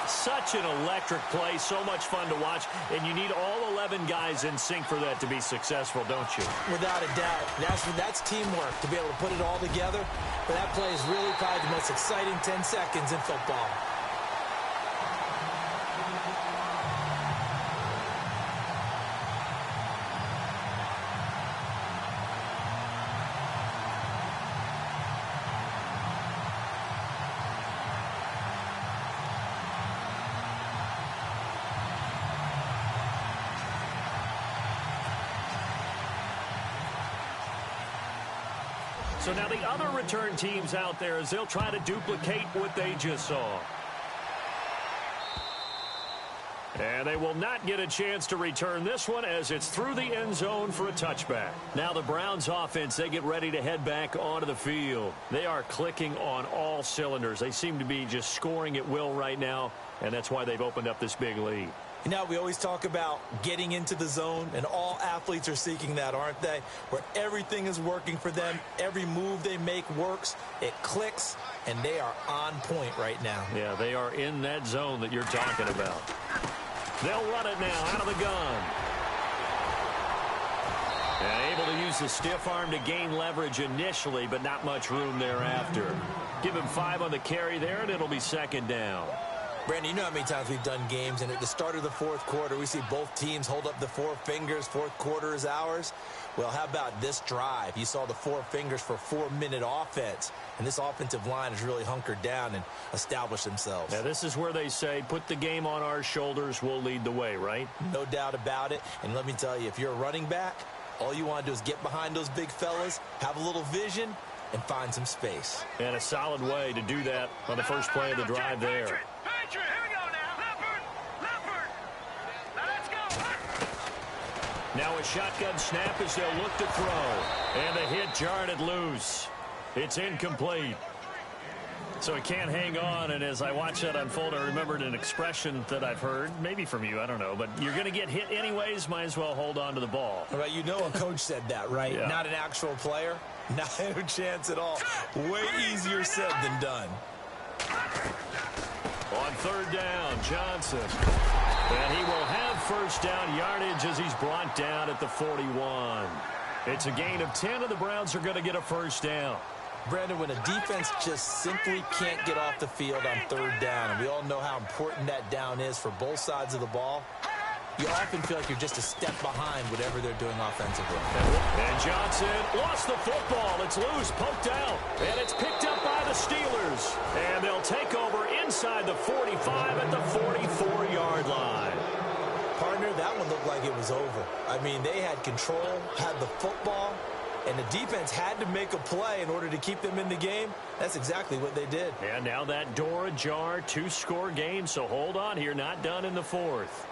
B: Such an electric play, so much fun to watch, and you need all 11 guys in sync for that to be successful, don't you?
C: Without a doubt. That's teamwork, to be able to put it all together. But that play is really probably the most exciting 10 seconds in football.
B: So now the other return teams out there, as they'll try to duplicate what they just saw. And they will not get a chance to return this one as it's through the end zone for a touchback. Now the Browns offense, they get ready to head back onto the field. They are clicking on all cylinders. They seem to be just scoring at will right now, and that's why they've opened up this big lead.
C: You know, we always talk about getting into the zone, and all athletes are seeking that, aren't they? Where everything is working for them, every move they make works, it clicks, and they are on point right now.
B: Yeah, they are in that zone that you're talking about. They'll run it now out of the gun. And able to use the stiff arm to gain leverage initially, but not much room thereafter. Give him 5 on the carry there, and it'll be 2nd down.
C: Brandon, you know how many times we've done games, and at the start of the 4th quarter, we see both teams hold up the 4 fingers, 4th quarter is ours. Well, how about this drive? You saw the 4 fingers for 4-minute offense, and this offensive line has really hunkered down and established themselves.
B: Now, this is where they say, put the game on our shoulders, we'll lead the way, right?
C: No doubt about it, and let me tell you, if you're a running back, all you want to do is get behind those big fellas, have a little vision, and find some space.
B: And a solid way to do that on the first play of the drive there.
D: Patriot, here we go now. Leopard. Now let's go.
B: Now a shotgun snap as they'll look to throw. And the hit jarred it loose. It's incomplete. So he can't hang on, and as I watch that unfold, I remembered an expression that I've heard, maybe from you, I don't know, but you're going to get hit anyways, might as well hold on to the ball.
C: Right, you know a coach said that, right?
B: Yeah. Not
C: an actual player. Not a chance at all. Way easier said than done.
B: On third down, Johnson. And he will have first down yardage as he's brought down at the 41. It's a gain of 10, and the Browns are going to get a first down.
C: Brandon, when a defense just simply can't get off the field on third down, and we all know how important that down is for both sides of the ball, you often feel like you're just a step behind whatever they're doing offensively.
B: And Johnson lost the football. It's loose, poked out, and it's picked up by the Steelers. And they'll take over inside the 45 at the 44-yard line.
C: Partner, that one looked like it was over. I mean, they had control, had the football, and the defense had to make a play in order to keep them in the game. That's exactly what they did.
B: And now that door ajar, 2-score game, so hold on here, not done in the fourth.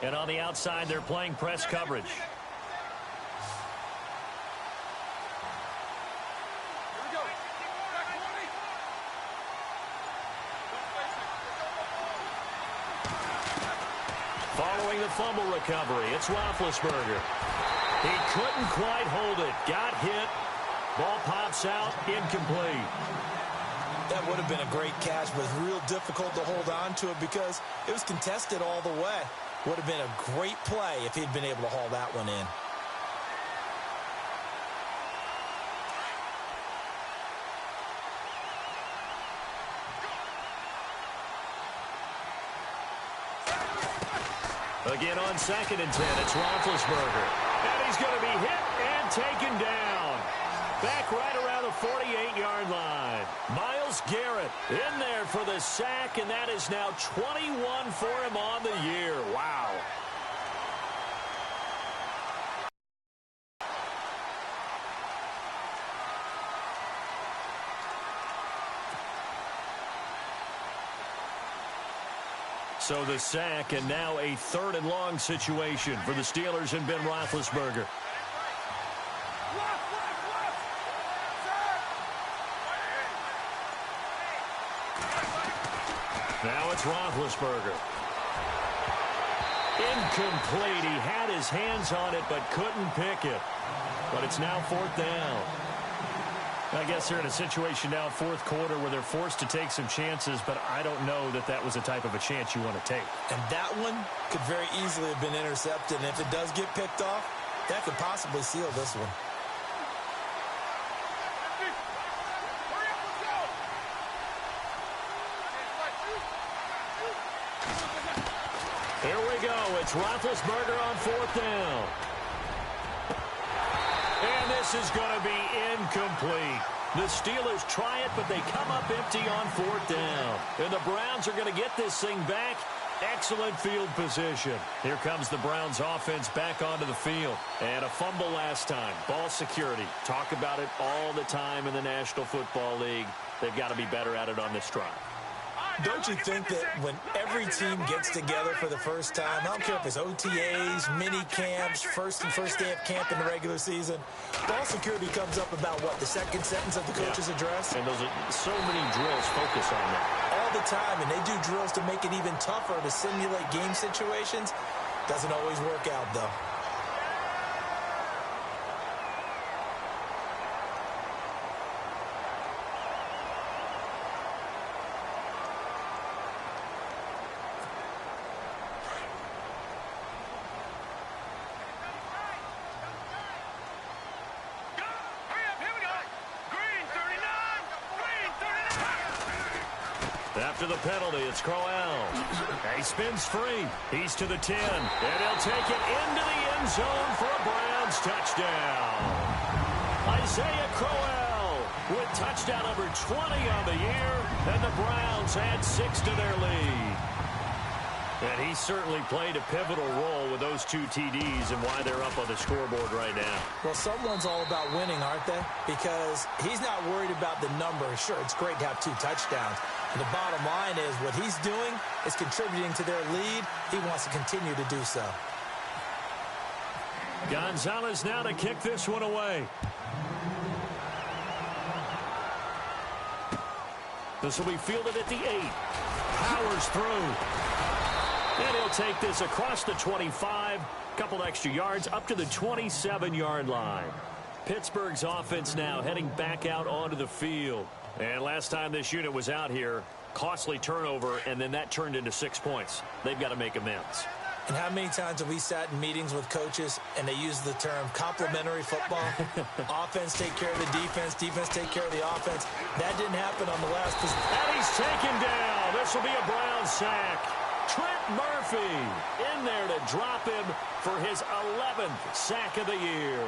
B: And on the outside, they're playing press coverage. Following the fumble recovery, it's Roethlisberger. He couldn't quite hold it. Got hit. Ball pops out. Incomplete.
C: That would have been a great catch, but it's real difficult to hold on to it because it was contested all the way. Would have been a great play if he'd been able to haul that one in.
B: Again on 2nd and 10, it's Roethlisberger. And he's going to be hit and taken down. Back right around the 48-yard line. Myles Garrett in there for the sack, and that is now 21 for him on the year. Wow. So the sack, and now a 3rd and long situation for the Steelers and Ben Roethlisberger. Now it's Roethlisberger. Incomplete. He had his hands on it but couldn't pick it. But it's now 4th down. I guess they're in a situation now, 4th quarter, where they're forced to take some chances, but I don't know that that was the type of a chance you want to take.
C: And that one could very easily have been intercepted, and if it does get picked off, that could possibly seal this one.
B: Here we go. It's Roethlisberger on 4th down. And this is going to be incomplete. The Steelers try it, but they come up empty on 4th down. And the Browns are going to get this thing back. Excellent field position. Here comes the Browns offense back onto the field. And a fumble last time. Ball security. Talk about it all the time in the National Football League. They've got to be better at it on this drive.
C: Don't you think that when every team gets together for the first time, I don't care if it's OTAs, mini camps, first day of camp in the regular season, ball security comes up about what, the second sentence of the coach's address?
B: And those are so many drills focus on that.
C: All the time, and they do drills to make it even tougher to simulate game situations. Doesn't always work out, though.
B: After the penalty, it's Crowell. He spins free. He's to the 10. And he'll take it into the end zone for a Browns touchdown. Isaiah Crowell with touchdown number 20 on the year. And the Browns add 6 to their lead. And he certainly played a pivotal role with those 2 TDs and why they're up on the scoreboard right now.
C: Well, someone's all about winning, aren't they? Because he's not worried about the number. Sure, it's great to have 2 touchdowns. And the bottom line is what he's doing is contributing to their lead. He wants to continue to do so.
B: Gonzalez now to kick this one away. This will be fielded at the 8. Powers through. And he'll take this across the 25. Couple extra yards up to the 27-yard line. Pittsburgh's offense now heading back out onto the field. And last time this unit was out here, costly turnover, and then that turned into 6 points. They've got to make amends.
C: And how many times have we sat in meetings with coaches and they use the term complementary football? Offense take care of the defense, defense take care of the offense. That didn't happen on the last possession.
B: And he's taken down. This will be a Brown sack. Trent Murphy in there to drop him for his 11th sack of the year.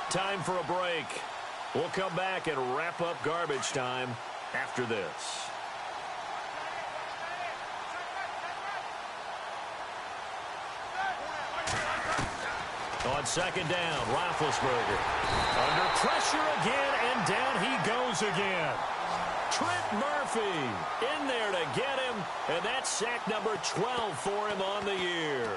B: Time for a break. We'll come back and wrap up garbage time after this. On second down, Roethlisberger. Under pressure again, and down he goes again. Trent Murphy in there to get him, and that's sack number 12 for him on the year.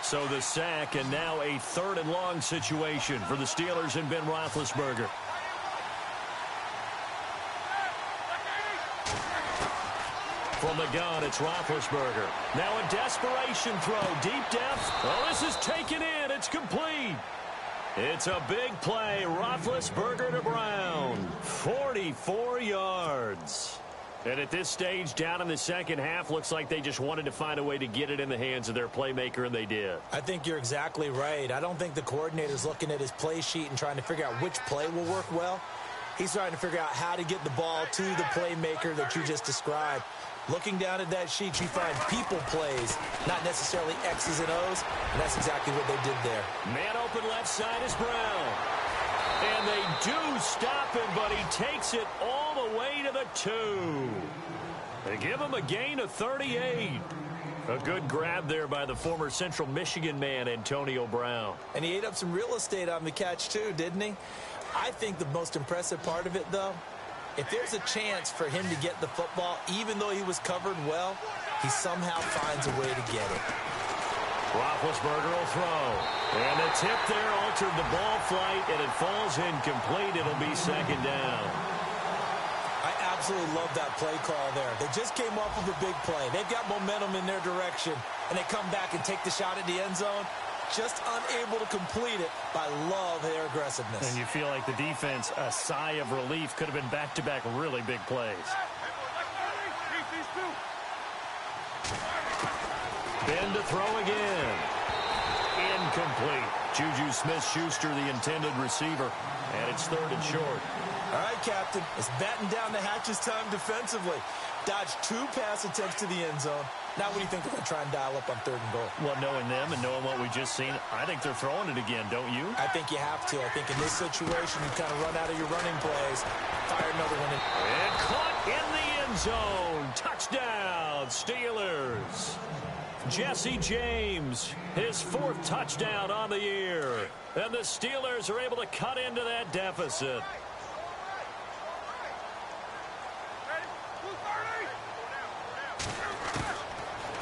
B: So the sack, and now a 3rd and long situation for the Steelers and Ben Roethlisberger. From the gun, it's Roethlisberger. Now a desperation throw, deep depth. Oh, this is taken in. It's complete. It's a big play. Roethlisberger to Brown. 44 yards. And at this stage, down in the second half, looks like they just wanted to find a way to get it in the hands of their playmaker, and they did.
C: I think you're exactly right. I don't think the coordinator's looking at his play sheet and trying to figure out which play will work well. He's trying to figure out how to get the ball to the playmaker that you just described. Looking down at that sheet, you find people plays, not necessarily X's and O's, and that's exactly what they did there.
B: Man open left side is Brown. And they do stop him, but he takes it all the way to the 2. They give him a gain of 38. A good grab there by the former Central Michigan man, Antonio Brown.
C: And he ate up some real estate on the catch, too, didn't he? I think the most impressive part of it, though, if there's a chance for him to get the football, even though he was covered well, he somehow finds a way to get it.
B: Roethlisberger will throw. And the tip there altered the ball flight, and it falls incomplete. It'll be second down.
C: I absolutely love that play call there. They just came off of a big play. They've got momentum in their direction, and they come back and take the shot at the end zone. Just unable to complete it, but I love their aggressiveness.
E: And you feel like the defense, a sigh of relief, could have been back-to-back really big plays.
B: Ben to throw again. Incomplete. Juju Smith-Schuster, the intended receiver, and it's 3rd and short.
C: All right, Captain, it's batten down the hatches time defensively. Dodged 2 pass attempts to the end zone. Now what do you think they're going to try and dial up on 3rd and goal?
E: Well, knowing them and knowing what we just seen, I think they're throwing it again, don't you?
C: I think you have to. I think in this situation, you kind of run out of your running plays. Fire another one in.
B: And caught in the end zone. Touchdown, Steelers. Jesse James, his 4th touchdown on the year. And the Steelers are able to cut into that deficit.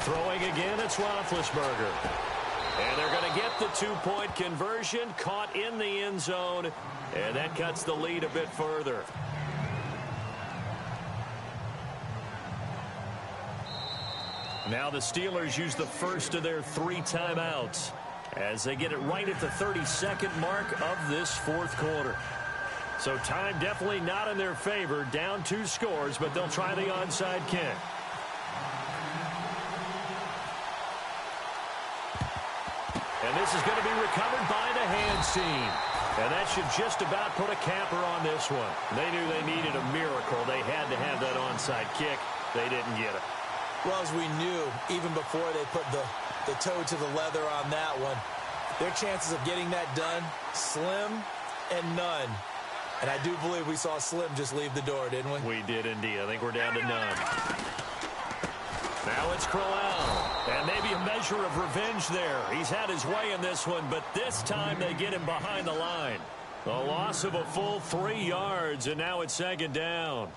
B: Throwing again, it's Roethlisberger. And they're going to get the 2-point conversion, caught in the end zone, and that cuts the lead a bit further. Now the Steelers use the first of their 3 timeouts as they get it right at the 32nd mark of this 4th quarter. So time definitely not in their favor, down 2 scores, but they'll try the onside kick. And this is going to be recovered by the hands team. And that should just about put a capper on this one. They knew they needed a miracle. They had to have that onside kick. They didn't get it.
C: Well, as we knew, even before they put the toe to the leather on that one, their chances of getting that done, slim and none. And I do believe we saw Slim just leave the door, didn't we?
B: We did indeed. I think we're down to none. Now it's Crowell. And maybe a measure of revenge there. He's had his way in this one, but this time they get him behind the line. A loss of a full 3 yards, and now it's second down.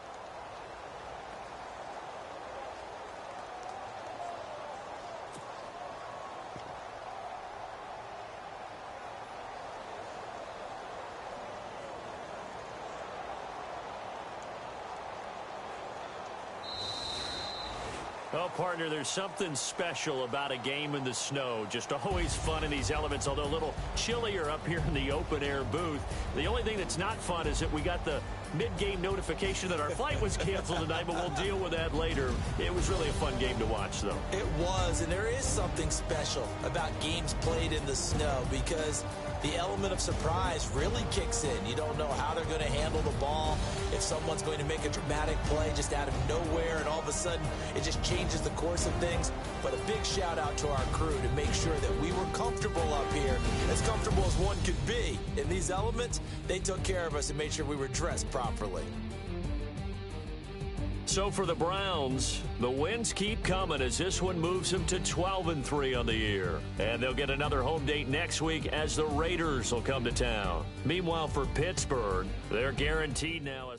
B: Well, partner, there's something special about a game in the snow. Just always fun in these elements, although a little chillier up here in the open-air booth. The only thing that's not fun is that we got the mid-game notification that our flight was canceled tonight, but we'll deal with that later. It was really a fun game to watch, though.
C: It was, and there is something special about games played in the snow because the element of surprise really kicks in. You don't know how they're going to handle the ball, if someone's going to make a dramatic play just out of nowhere, and all of a sudden it just changes the course of things. But a big shout out to our crew to make sure that we were comfortable up here, as comfortable as one could be. In these elements, they took care of us and made sure we were dressed properly.
B: So for the Browns, the wins keep coming as this one moves them to 12-3 on the year. And they'll get another home date next week as the Raiders will come to town. Meanwhile, for Pittsburgh, they're guaranteed now a